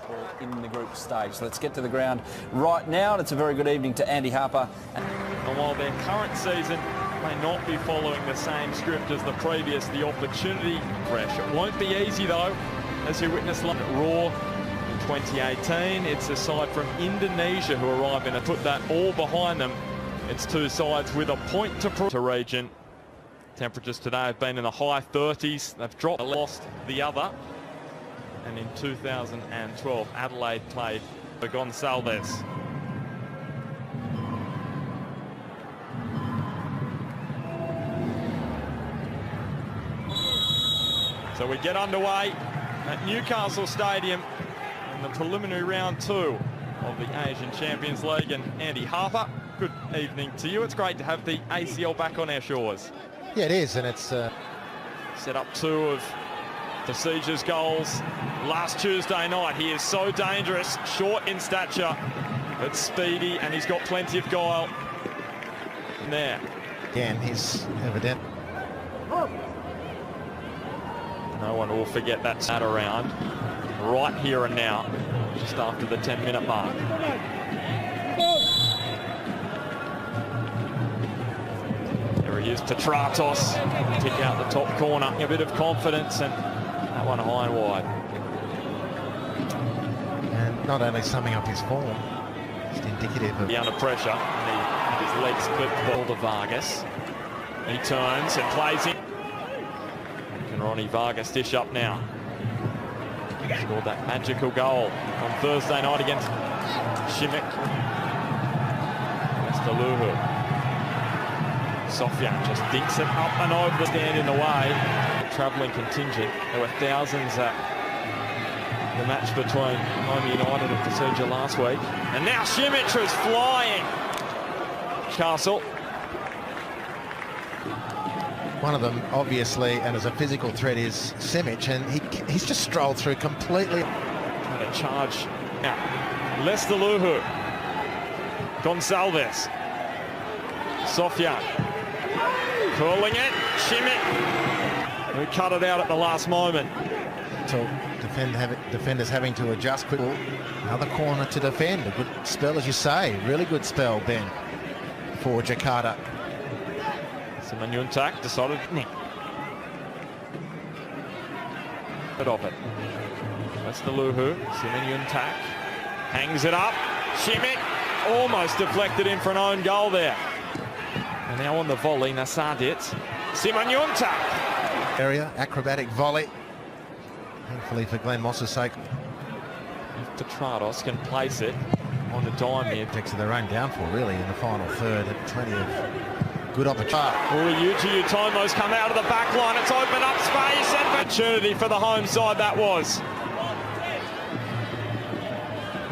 football in the group stage. So let's get to the ground right now, and it's a very good evening to Andy Harper. And while their current season may not be following the same script as the previous, the opportunity fresh. It won't be easy though, as you witnessed at Raw in 2018. It's a side from Indonesia who arrive in and put that all behind them. It's two sides with a point to prove to region. Temperatures today have been in the high 30s. They've dropped, lost the other. And in 2012, Adelaide played for Gonçalves. So we get underway at Newcastle Stadium in the preliminary round 2 of the Asian Champions League. And Andy Harper, good evening to you. It's great to have the ACL back on our shores. Yeah, it is, and it's set up 2 of Persija's goals last Tuesday night. He is so dangerous, short in stature, but speedy, and he's got plenty of guile. And there. Again, he's evident. No one will forget that sat around right here and now, just after the 10-minute mark. There he is, Petratos, kick out the top corner. A bit of confidence, and that one high and wide. And not only summing up his form, just indicative of... He under pressure, and his legs clipped the ball to Vargas. He turns and plays in. Can Ronnie Vargas dish up now? Scored that magical goal on Thursday night against Šimić. That's the Luhu. Sofyan just dinks it up and over the stand in the way. Travelling contingent. There were thousands at the match between Home United and Persija last week. And now Šimić is flying. Castle. One of them, obviously, and as a physical threat, is Šimić, and he's just strolled through completely. Trying to charge now. Lester Luhu. Gonçalves. Sofyan. Curling it. Šimić. Who cut it out at the last moment. So defenders having to adjust quickly. Another corner to defend. A good spell, as you say. Really good spell, Ben, for Jakarta. Simanjuntak decided of it. That's the Luhu. Simanjuntak hangs it up. Šimić almost deflected in for an own goal there. And now on the volley, Nasadic. Simanjuntak. Area, acrobatic volley. Thankfully for Glenn Moss's sake. If Petratos can place it on the dime here. Objects of their own downfall, really, in the final third. Had plenty of good opportunity. Ryuji Utomo's come out of the back line. It's opened up space and opportunity for the home side, that was.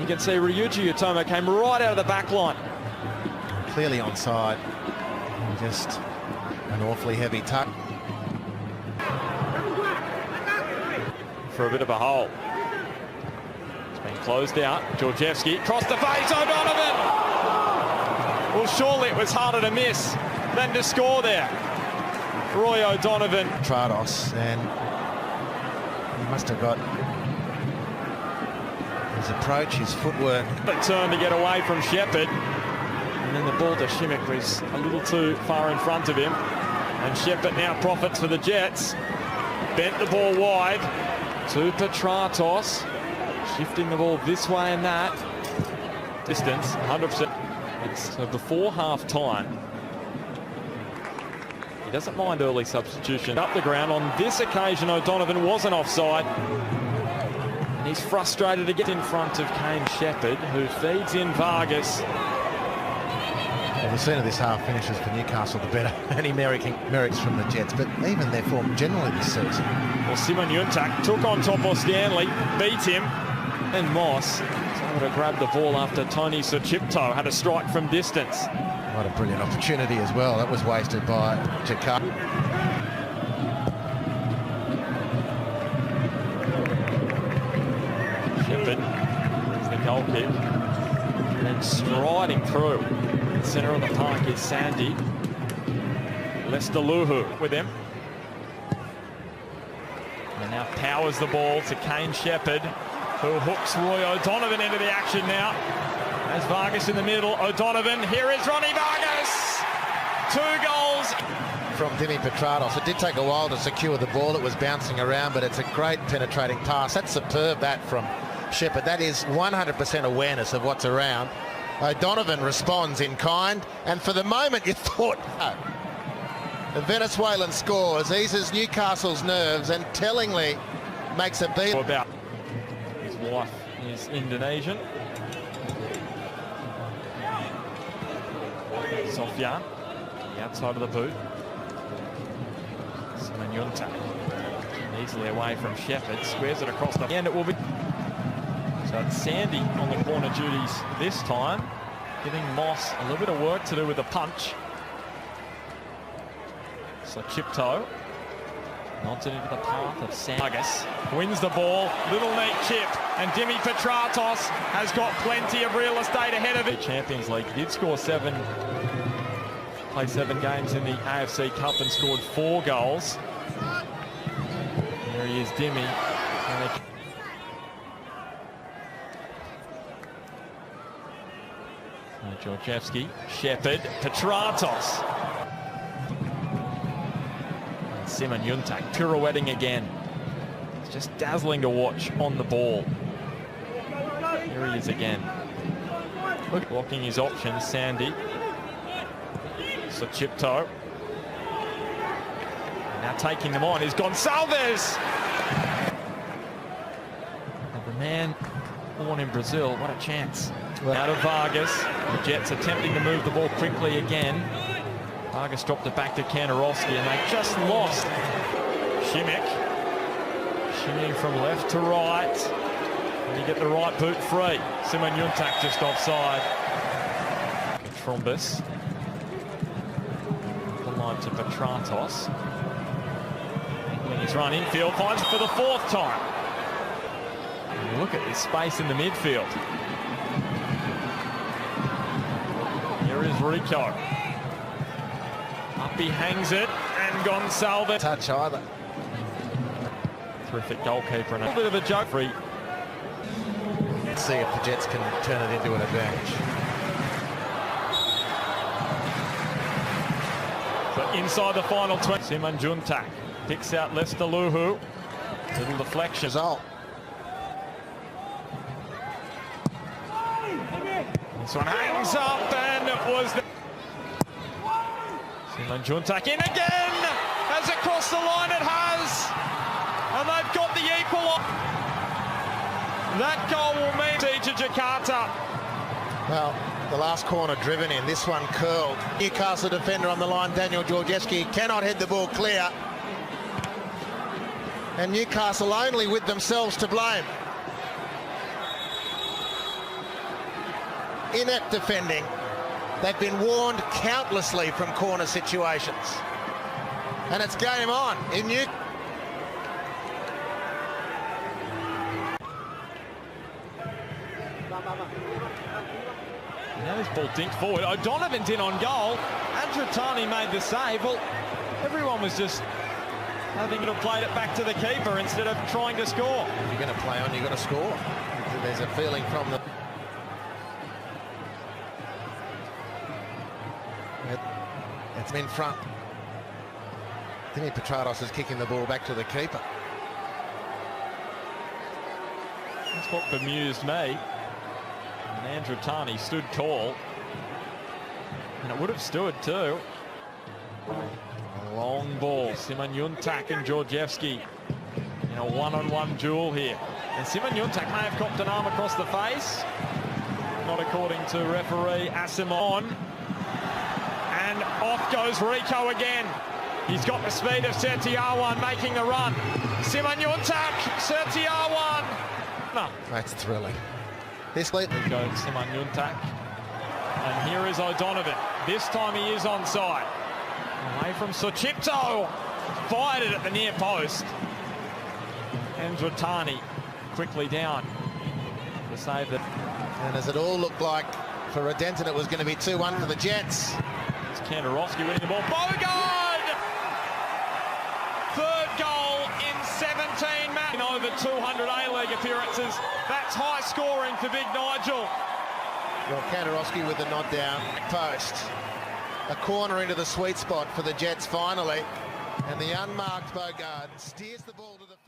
You can see Ryuji Utomo came right out of the back line. Clearly onside. Just an awfully heavy tuck. For a bit of a hole. It's been closed out. Georgievski crossed the face. O'Donovan! Well, surely it was harder to miss than to score there. Roy O'Donovan. Trados, and he must have got his approach, his footwork. The turn to get away from Shepherd. And then the ball to Šimić was a little too far in front of him. And Shepherd now profits for the Jets. Bent the ball wide to Petratos. Shifting the ball this way and that. Distance, 100%. So before half-time, he doesn't mind early substitution. Up the ground. On this occasion, O'Donovan wasn't offside. And he's frustrated to get in front of Kane Shepherd, who feeds in Vargas. Well, the sooner this half finishes for Newcastle, the better any merits from the Jets, but even their form generally this season. Well, Simanjuntak took on Topo Stanley, beat him, and Moss was able to grab the ball after Tony Suchipto had a strike from distance. What a brilliant opportunity as well. That was wasted by Jakarta. Shepherd is the goal kick. And then striding through. In the centre of the park is Sandy. Lester Luhu with him. And now powers the ball to Kane Shepherd. who hooks Roy O'Donovan into the action now. As Vargas in the middle, O'Donovan, here is Ronnie Vargas! 2 goals. From Dimi Petratos. It did take a while to secure the ball. It was bouncing around, but it's a great penetrating pass. That's superb, that from Shepherd. That is 100% awareness of what's around. O'Donovan responds in kind, and for the moment you thought, oh. The Venezuelan scores, eases Newcastle's nerves, and tellingly makes a beat. About his wife is Indonesian. Sofyan, the outside of the boot. Simon easily away from Shepherd, squares it across the end. It will be. So it's Sandy on the corner duties this time, giving Moss a little bit of work to do with the punch. So Chipto nods it into the path of Vargas, wins the ball, little neat chip, and Dimi Petratos has got plenty of real estate ahead of it. Champions League did score 7, played 7 games in the AFC Cup and scored 4 goals. There he is, Dimi. Georgievski, Shepherd, Petratos. And Simon Yuntak pirouetting again. It's just dazzling to watch on the ball. Here he is again. Blocking his options, Sandy. So Chipto. Now taking them on is Gonçalves. And the man born in Brazil, what a chance. Out of Vargas. The Jets attempting to move the ball quickly again. Vargas dropped it back to Kanarowski, and they just lost. Šimić. Shimmying from left to right. And you get the right boot free. Simon Yuntak just offside. Trombus. The line to Petratos. He's run infield, finds it for the 4th time. And look at this space in the midfield. Here is Rico. Up he hangs it, and Gonçalves. Touch either. Terrific goalkeeper and a little bit of a joke. Free. Let's see if the Jets can turn it into an advantage. But inside the final 20. Simon Juntak picks out Lester Luhu. Little deflection. Result. This one hangs up, and it was the... Simon Juntak in again, as across the line it has, and they've got the equal. That goal will mean Persija Jakarta. Well, the last corner driven in, this one curled. Newcastle defender on the line, Daniel Georgievski, cannot head the ball clear. And Newcastle only with themselves to blame. Inept defending. They've been warned countlessly from corner situations. And it's game on in New. Now this ball dinked forward. O'Donovan's in on goal. Andratani made the save. Well, everyone was just having to play it back to the keeper instead of trying to score. If you're going to play on, you've got to score. There's a feeling from the... It's in front. Dimi Petratos is kicking the ball back to the keeper. That's what bemused me. And Andratani stood tall. And it would have stood too. A long ball. Simon Yuntak and Georgievski in a one-on-one duel here. And Simon Yuntak may have copped an arm across the face. Not according to referee Asimon. And off goes Rico again. He's got the speed of Sertiawan making the run. Simon Yuntak, Sertiawan. No. That's thrilling. This lead. There goes Simon Yuntak. And here is O'Donovan. This time he is onside. Away from Sochipto. Fired it at the near post. Andratani quickly down to save it. And as it all looked like for Redenton, it was going to be 2-1 for the Jets. It's Kandarowski winning the ball. Bogard! Third goal in 17 matches. In overtime. 200 A-League appearances. That's high scoring for Big Nigel. Well, Kantarowski with the nod down. Post. A corner into the sweet spot for the Jets finally. And the unmarked Bogard steers the ball to the...